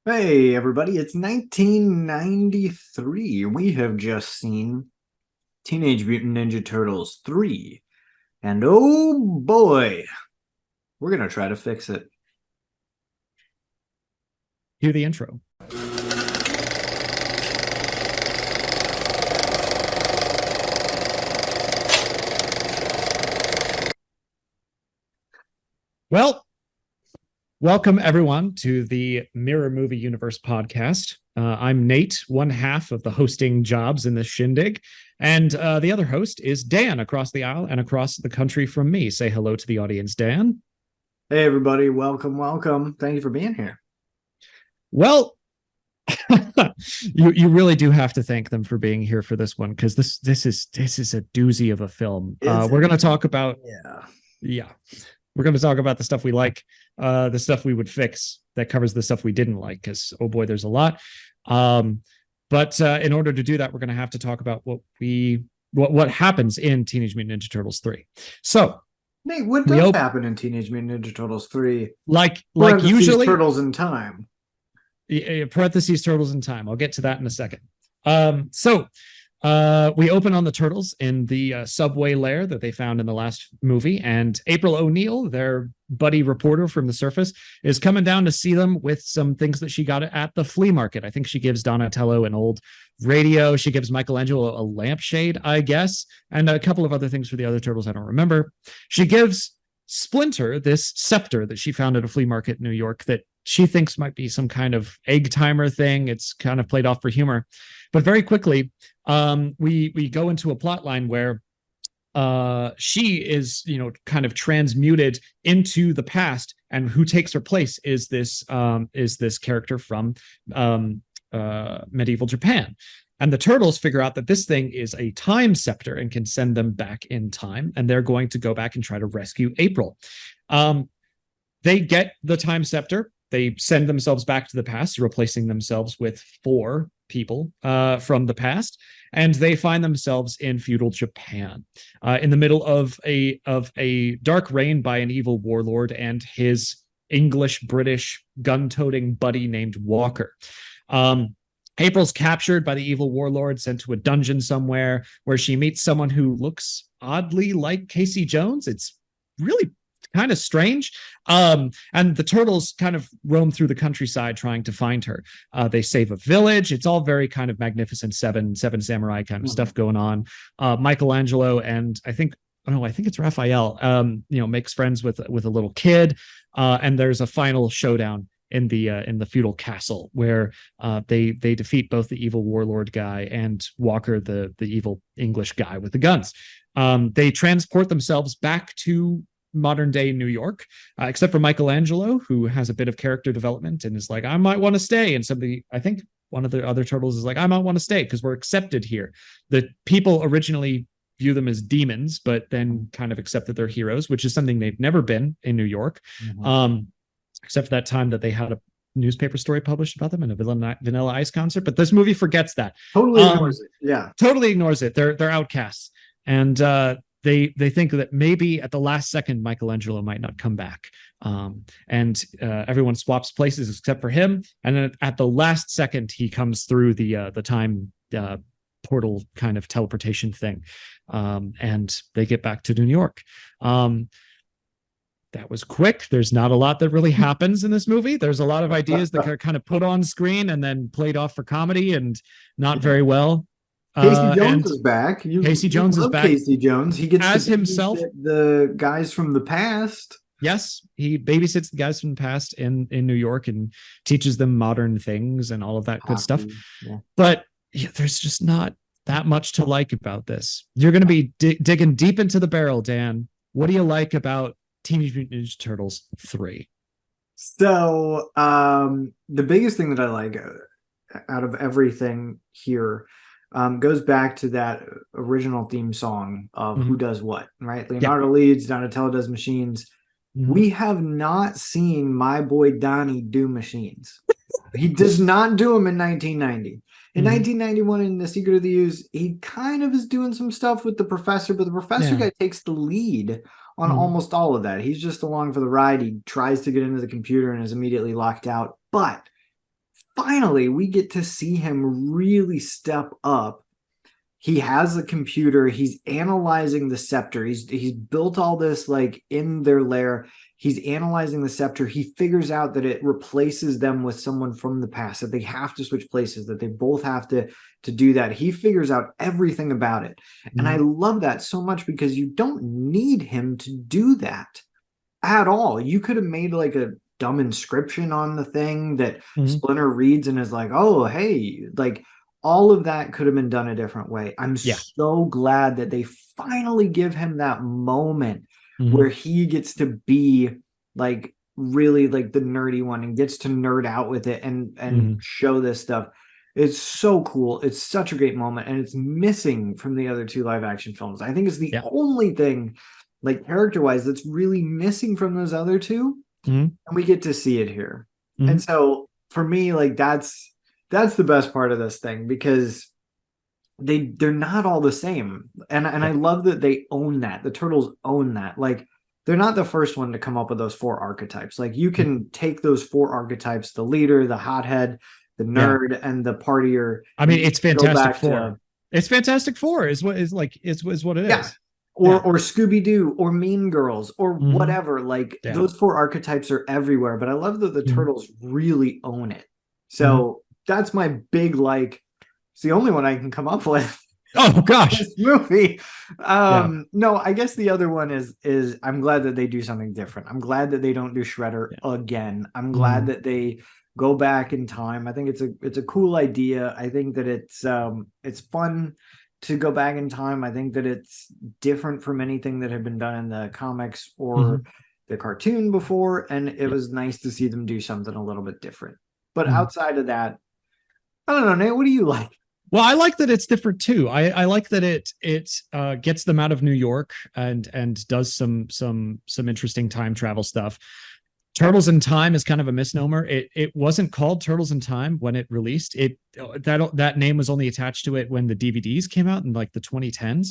Hey everybody, it's 1993. We have just seen Teenage Mutant Ninja Turtles 3. And oh boy, we're gonna try to fix it. Hear the intro. Well, welcome everyone to the Mirror Movie Universe podcast. I'm Nate, one half of the hosting jobs in this shindig, and the other host is Dan across the aisle and across the country from me. Say hello to the audience, Dan. Hey everybody, welcome. Thank you for being here. Well, you really do have to thank them for being here for this one because this is a doozy of a film. We're going to talk about yeah, we're going to talk about the stuff we like, the stuff we would fix that covers the stuff we didn't like, because oh boy, there's a lot. But in order to do that, we're going to have to talk about what happens in Teenage Mutant Ninja Turtles 3. So Nate, what does happen in Teenage Mutant Ninja Turtles 3? Like usually Turtles in Time. Parentheses Turtles in Time. I'll get to that in a second. We open on the turtles in the subway lair that they found in the last movie, and April O'Neil, their buddy reporter from the surface, is coming down to see them with some things that she got at the flea market. I think she gives Donatello an old radio. She gives Michelangelo a lampshade, I guess, and a couple of other things for the other turtles I don't remember. She gives Splinter this scepter that she found at a flea market in New York that she thinks might be some kind of egg timer thing. It's kind of played off for humor. But very quickly, we go into a plot line where she is, kind of transmuted into the past, and who takes her place is this character from medieval Japan. And the turtles figure out that this thing is a time scepter and can send them back in time, and they're going to go back and try to rescue April. They get the time scepter. They send themselves back to the past, replacing themselves with four people from the past, and they find themselves in feudal Japan, in the middle of a dark reign by an evil warlord and his English-British gun-toting buddy named Walker. April's captured by the evil warlord, sent to a dungeon somewhere where she meets someone who looks oddly like Casey Jones. It's really kind of strange. And the turtles kind of roam through the countryside trying to find her. They save a village. It's all very kind of Magnificent Seven Samurai kind of stuff going on. Michelangelo and I think it's Raphael, makes friends with a little kid. And there's a final showdown in the feudal castle where they defeat both the evil warlord guy and Walker, the evil English guy with the guns. They transport themselves back to modern day New York, except for Michelangelo, who has a bit of character development and is like, I might want to stay. And I think one of the other turtles is like, I might want to stay because we're accepted here. The people originally view them as demons, but then kind of accept that they're heroes, which is something they've never been in New York. Except for that time that they had a newspaper story published about them in a Vanilla Ice concert. But this movie forgets that. Totally ignores it. Yeah. Totally ignores it. They're outcasts. And they think that maybe at the last second Michelangelo might not come back, and everyone swaps places except for him. And then at the last second, he comes through the time portal kind of teleportation thing, and they get back to New York. That was quick. There's not a lot that really happens in this movie. There's a lot of ideas that are kind of put on screen and then played off for comedy and not very well. Casey Jones is back. Casey Jones is back. Casey Jones. He gets as himself. The guys from the past. Yes, he babysits the guys from the past in New York and teaches them modern things and all of that good stuff. Yeah. But there's just not that much to like about this. You're going to be digging deep into the barrel, Dan. What do you like about Teenage Mutant Ninja Turtles 3? So the biggest thing that I like out of everything here goes back to that original theme song of Who Does What, right? Leonardo leads, Donatello does machines. We have not seen my boy Donnie do machines. He does not do them in 1990. In 1991, in The Secret of the Ooze, he kind of is doing some stuff with the professor, but the professor guy takes the lead on almost all of that. He's just along for the ride. He tries to get into the computer and is immediately locked out. But finally we get to see him really step up. He has a computer, he's analyzing the scepter, he's built all this like in their lair. He's analyzing the scepter. He figures out that it replaces them with someone from the past, that they have to switch places, that they both have to do that. He figures out everything about it. And I love that so much because you don't need him to do that at all. You could have made like a dumb inscription on the thing that Splinter reads and is like, oh, hey, like all of that could have been done a different way. I'm so glad that they finally give him that moment where he gets to be like really like the nerdy one and gets to nerd out with it and show this stuff. It's so cool. It's such a great moment, and it's missing from the other two live action films. I think it's the only thing, like character wise, that's really missing from those other two, and we get to see it here. And so for me, like that's the best part of this thing, because they're not all the same, and I love that they own that. The Turtles own that. Like they're not the first one to come up with those four archetypes. Like you can take those four archetypes: the leader, the hothead, the nerd, and the partier. I mean, it's Fantastic Four. It's Fantastic Four is what is like is what it is. Or Scooby-Doo or Mean Girls or whatever. Like those four archetypes are everywhere, but I love that the Turtles really own it. So that's my big, like, it's the only one I can come up with. Oh gosh, this movie. No, I guess the other one is I'm glad that they do something different. I'm glad that they don't do Shredder again. I'm glad that they go back in time. I think it's a cool idea. I think that it's fun to go back in time. I think that it's different from anything that had been done in the comics or the cartoon before, and it was nice to see them do something a little bit different. But outside of that, I don't know, Nate, what do you like? Well, I like that it's different too. I like that it gets them out of New York and does some interesting time travel stuff. Turtles in Time is kind of a misnomer. It wasn't called Turtles in Time when it released. That name was only attached to it when the DVDs came out in like the 2010s.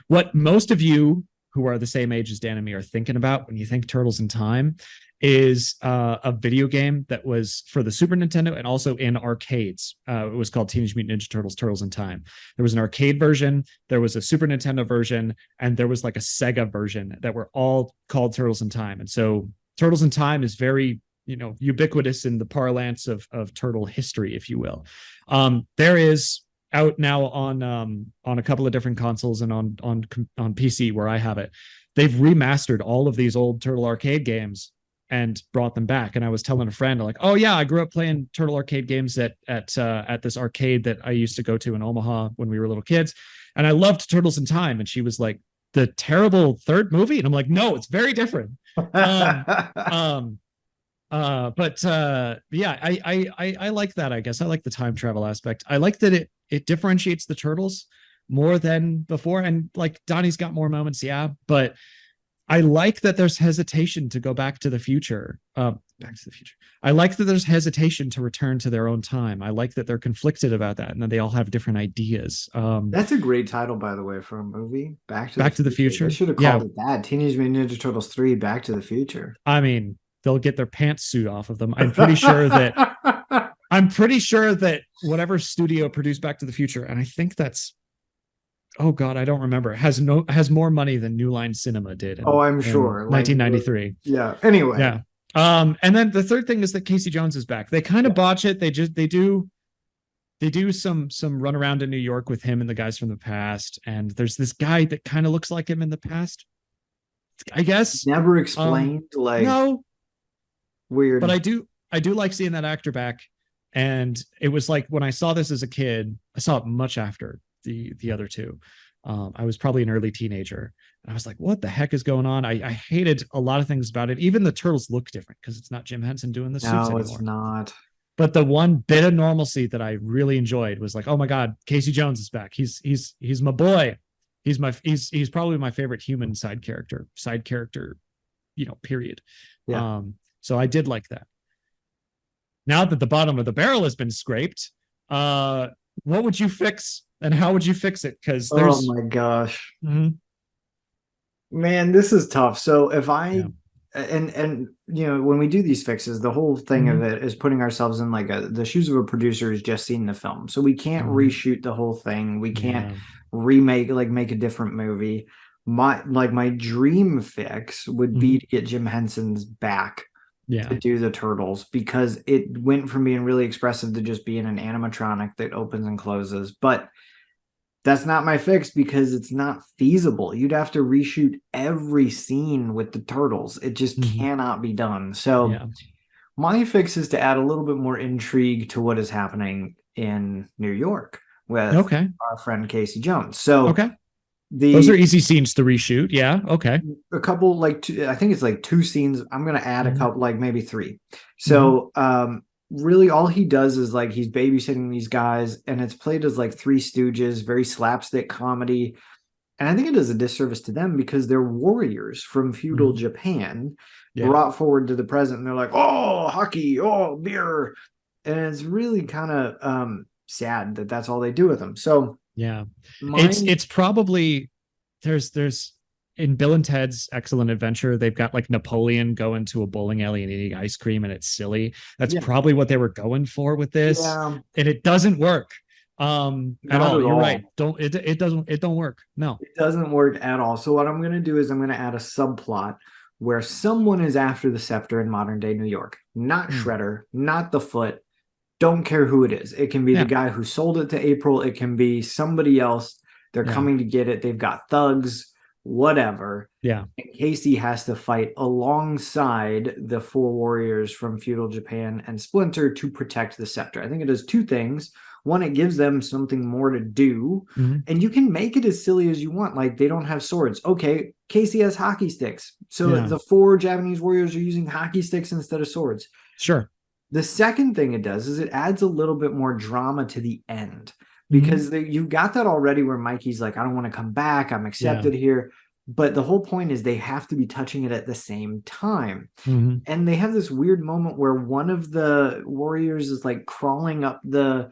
What most of you who are the same age as Dan and me are thinking about when you think Turtles in Time is a video game that was for the Super Nintendo and also in arcades. It was called Teenage Mutant Ninja Turtles, Turtles in Time. There was an arcade version, there was a Super Nintendo version, and there was like a Sega version that were all called Turtles in Time. And so Turtles in Time is very, ubiquitous in the parlance of turtle history, if you will. There is out now on a couple of different consoles and on PC where I have it. They've remastered all of these old Turtle arcade games and brought them back. And I was telling a friend, like, oh yeah, I grew up playing Turtle arcade games at this arcade that I used to go to in Omaha when we were little kids. And I loved Turtles in Time. And she was like, the terrible third movie? And I'm like, no, it's very different. Yeah, I like that. I guess I like the time travel aspect. I like that it differentiates the Turtles more than before. And like Donnie's got more moments, but I like that there's hesitation to go back to the future. Back to the Future. I like that there's hesitation to return to their own time. I like that they're conflicted about that, and that they all have different ideas. That's a great title, by the way, for a movie. Back to the Future. They should have called it that. Teenage Mutant Ninja Turtles 3: Back to the Future. I mean, they'll get their pantsuit off of them. I'm pretty sure that whatever studio produced Back to the Future, and I think that's, oh god, I don't remember, has more money than New Line Cinema did. I'm sure. 1993. Anyway. Yeah. And then the third thing is that Casey Jones is back. They kind of botch it. They do some run around in New York with him and the guys from the past. And there's this guy that kind of looks like him in the past, I guess. Never explained. No. Weird. But I do like seeing that actor back. And it was like when I saw this as a kid, I saw it much after the other two. I was probably an early teenager, and I was like, what the heck is going on? I hated a lot of things about it. Even the Turtles look different because it's not Jim Henson doing the suits anymore. No, it's not. But the one bit of normalcy that I really enjoyed was like, oh my god, Casey Jones is back. He's my boy. He's probably my favorite human side character, period. Yeah. So I did like that. Now that the bottom of the barrel has been scraped, what would you fix? And how would you fix it? Because there's... Oh my gosh. Man, this is tough. So if I and when we do these fixes, the whole thing of it is putting ourselves in like the shoes of a producer who's just seen the film, so we can't reshoot the whole thing, we can't Yeah. remake, like make a different movie. My dream fix would be to get Jim Henson's back Yeah. to do the turtles, because it went from being really expressive to just being an animatronic that opens and closes. But that's not my fix because it's not feasible. You'd have to reshoot every scene with the turtles. It just cannot be done. So Yeah. my fix is to add a little bit more intrigue to what is happening in New York with Okay. our friend Casey Jones. So Okay. Those are the easy scenes to reshoot. Yeah. Okay. a couple, like two, I think it's like two scenes. I'm gonna add a couple, like maybe three. Mm-hmm. So really all he does is like he's babysitting these guys, and it's played as like Three Stooges, very slapstick comedy. And I think it does a disservice to them because they're warriors from feudal Japan Yeah. brought forward to the present, and they're like, oh, hockey, oh, beer. And it's really kind of sad that that's all they do with them. So Yeah. mine, It's probably there's in Bill and Ted's Excellent Adventure, they've got like Napoleon going to a bowling alley and eating ice cream, and it's silly. That's yeah, probably what they were going for with this, yeah, and it doesn't work at not all. at You're right. all. It don't work. No. It doesn't work at all. So what I'm going to do is I'm going to add a subplot where someone is after the scepter in modern day New York, not Mm. Shredder, not the Foot. Don't care who it is. It can be the Yeah. guy who sold it to April. It can be somebody else. They're Yeah. coming to get it. They've got thugs, whatever. Yeah. And Casey has to fight alongside the four warriors from feudal Japan and Splinter to protect the scepter. I think it does two things. One, it gives them something more to do, and you can make it as silly as you want. Like, they don't have swords. Okay, Casey has hockey sticks. So Yeah. the four Japanese warriors are using hockey sticks instead of swords. Sure. The second thing it does is it adds a little bit more drama to the end, Mm-hmm. because you got that already where Mikey's like, I don't want to come back. I'm Yeah. accepted here. But the whole point is they have to be touching it at the same time. Mm-hmm. And they have this weird moment where one of the warriors is like crawling up the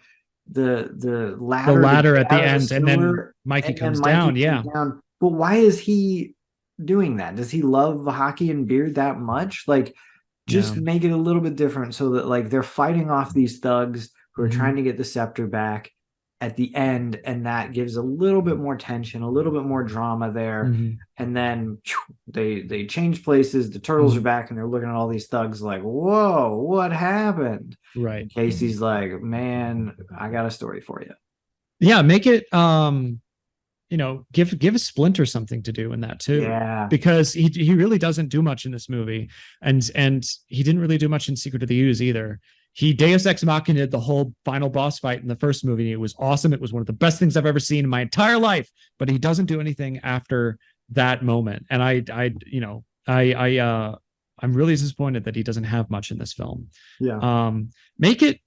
The ladder to ladder get at the out of the end, and then sewer, Mikey and then comes Mikey down. comes Yeah. down. But why is he doing that? Does he love hockey and beer that much? Like, Yeah. just make it a little bit different so that like they're fighting off these thugs who are trying to get the scepter back at the end, and that gives a little bit more tension, a little bit more drama there. And then they change places, the turtles are back, and they're looking at all these thugs like, whoa, what happened? Right. And Casey's like, man, I got a story for you. Yeah. Make it give a Splinter something to do in that too. Yeah, Because he really doesn't do much in this movie, and he didn't really do much in Secret of the Ooze either. He Deus Ex Machina the whole final boss fight in the first movie. It was awesome. It was one of the best things I've ever seen in my entire life. But he doesn't do anything after that moment, and I'm really disappointed that he doesn't have much in this film. yeah. Make it,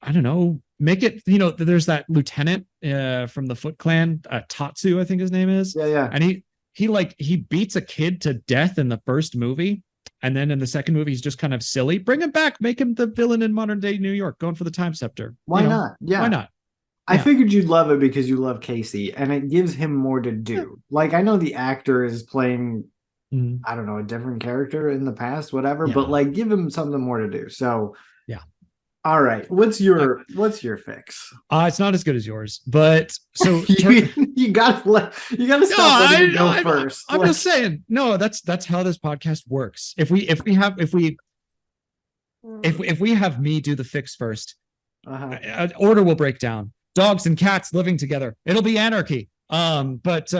I don't know, make it, there's that lieutenant from the Foot Clan, Tatsu, I think his name is. Yeah. And he beats a kid to death in the first movie. And then in the second movie, he's just kind of silly. Bring him back, make him the villain in modern day New York, going for the time scepter. Why not? Yeah. Why not? I Yeah. figured you'd love it because you love Casey, and it gives him more to do. Yeah. Like, I know the actor is playing, Mhm. I don't know, a different character in the past, whatever, Yeah. but like give him something more to do. So Yeah. all right. What's your fix? It's not as good as yours, but so you gotta stop letting me go first. I'm just saying, no, that's how this podcast works. If we have me do the fix first, order will break down. Dogs and cats living together, it'll be anarchy. But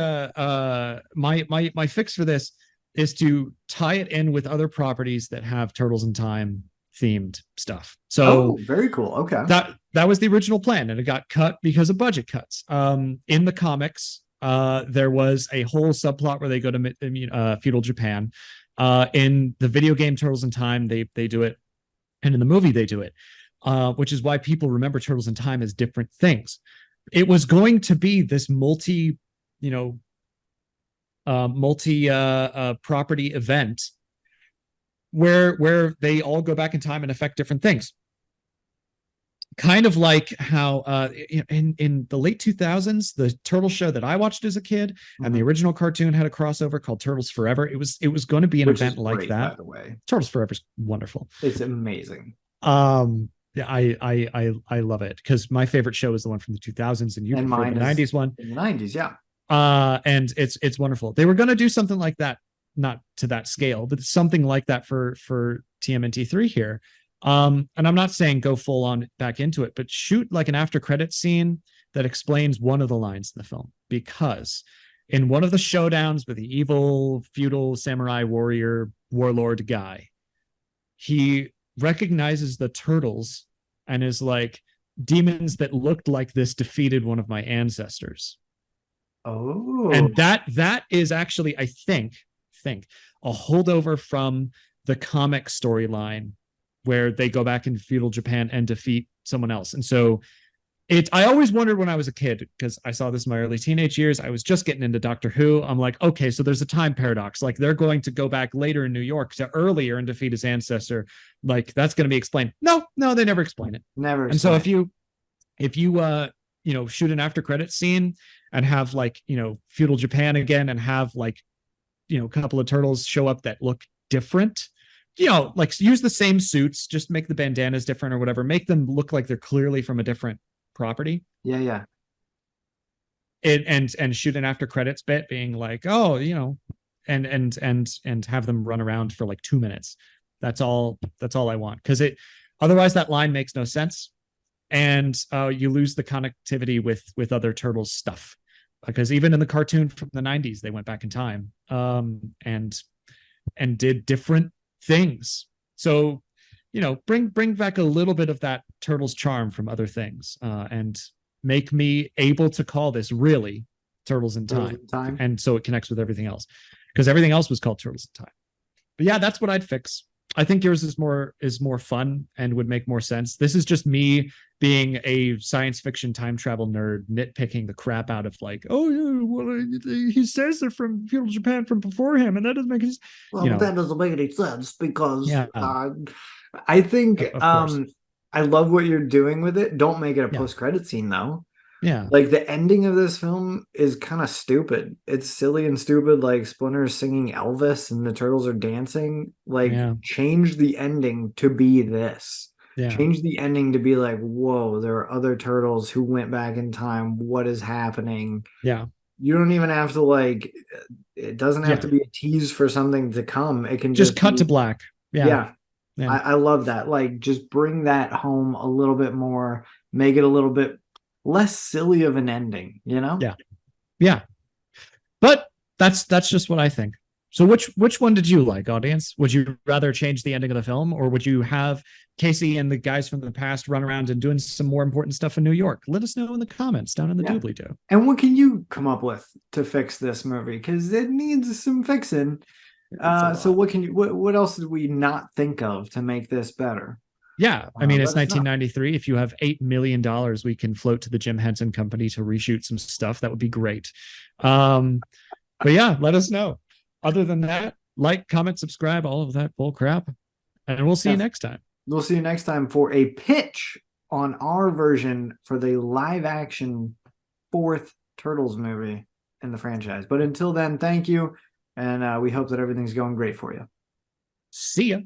my fix for this is to tie it in with other properties that have Turtles in Time themed stuff. So very cool. Okay. That was the original plan, and it got cut because of budget cuts. In the comics, there was a whole subplot where they go to feudal Japan. In the video game Turtles in Time, they do it, and in the movie they do it, which is why people remember Turtles in Time as different things. It was going to be this multi property event where they all go back in time and affect different things. kind of like how in the late 2000s, the turtle show that I watched as a kid and the Mhm. original cartoon had a crossover called Turtles Forever. It was going to be an Which is event like great, by that. the way. Turtles Forever is wonderful. It's amazing. Yeah, I love it because my favorite show is the one from the 2000s and you And prefer the mine is 90s one. in the 90s. Yeah. And it's wonderful. They were going to do something like that, not to that scale, but something like that for TMNT3 here. And I'm not saying go full on back into it, but shoot like an after credit scene that explains one of the lines in the film, because in one of the showdowns with the evil feudal samurai warrior warlord guy, he recognizes the turtles and is like, demons that looked like this defeated one of my ancestors. Oh, And that is actually, I think a holdover from the comic storyline where they go back in feudal Japan and defeat someone else. And so I always wondered when I was a kid, because I saw this in my early teenage years. I was just getting into Doctor Who. I'm like, okay, so there's a time paradox. Like they're going to go back later in New York to earlier and defeat his ancestor. Like that's going to be explained. No, they never explain it. never And so explained. if you shoot an after credit scene and have like feudal Japan again and have like a couple of turtles show up that look different, like use the same suits, just make the bandanas different or whatever, make them look like they're clearly from a different property. Yeah, yeah. And shoot an after credits bit being like, oh, and have them run around for like 2 minutes. That's all I want, because it otherwise that line makes no sense, and you lose the connectivity with other turtles stuff, because even in the cartoon from the 90s they went back in time and did different things. So bring back a little bit of that turtles charm from other things, and make me able to call this really Turtles in Turtles Time, in Time. and so it connects with everything else, because everything else was called Turtles in Time. But yeah, that's what I'd fix. I think yours is more fun and would make more sense. This is just me being a science fiction time travel nerd, nitpicking the crap out of like, oh yeah, well, he says they're from feudal Japan from before him, and that doesn't make sense. Well, but that doesn't make any sense because Yeah, I think of course, I love what you're doing with it. Don't make it a yeah, post-credit scene though. yeah, Like the ending of this film is kind of stupid. It's silly and stupid, like Splinter's singing Elvis and the turtles are dancing. Like, yeah, change the ending to be this. yeah, Change the ending to be like, whoa, there are other turtles who went back in time. What is happening? yeah, You don't even have to like, it doesn't have yeah. to be a tease for something to come. It can Just just cut to be, black. Yeah, yeah, yeah, I love that. Like, just bring that home a little bit more, make it a little bit less silly of an ending, you know? yeah, yeah. But that's just what I think. So which one did you like, audience? Would you rather change the ending of the film, or would you have Casey and the guys from the past run around and doing some more important stuff in New York? Let us know in the comments down in the Yeah. doobly doo. And what can you come up with to fix this movie? Because it needs some fixing. It's a So lot. what else did we not think of to make this better? Yeah, I mean, it's Let us know. 1993. If you have $8 million, we can float to the Jim Henson Company to reshoot some stuff. That would be great. But yeah, let us know. Other than that, like, comment, subscribe, all of that bull crap, and we'll see you Yes. next time. We'll see you next time for a pitch on our version for the live action fourth Turtles movie in the franchise. But until then, thank you. And we hope that everything's going great for you. See ya.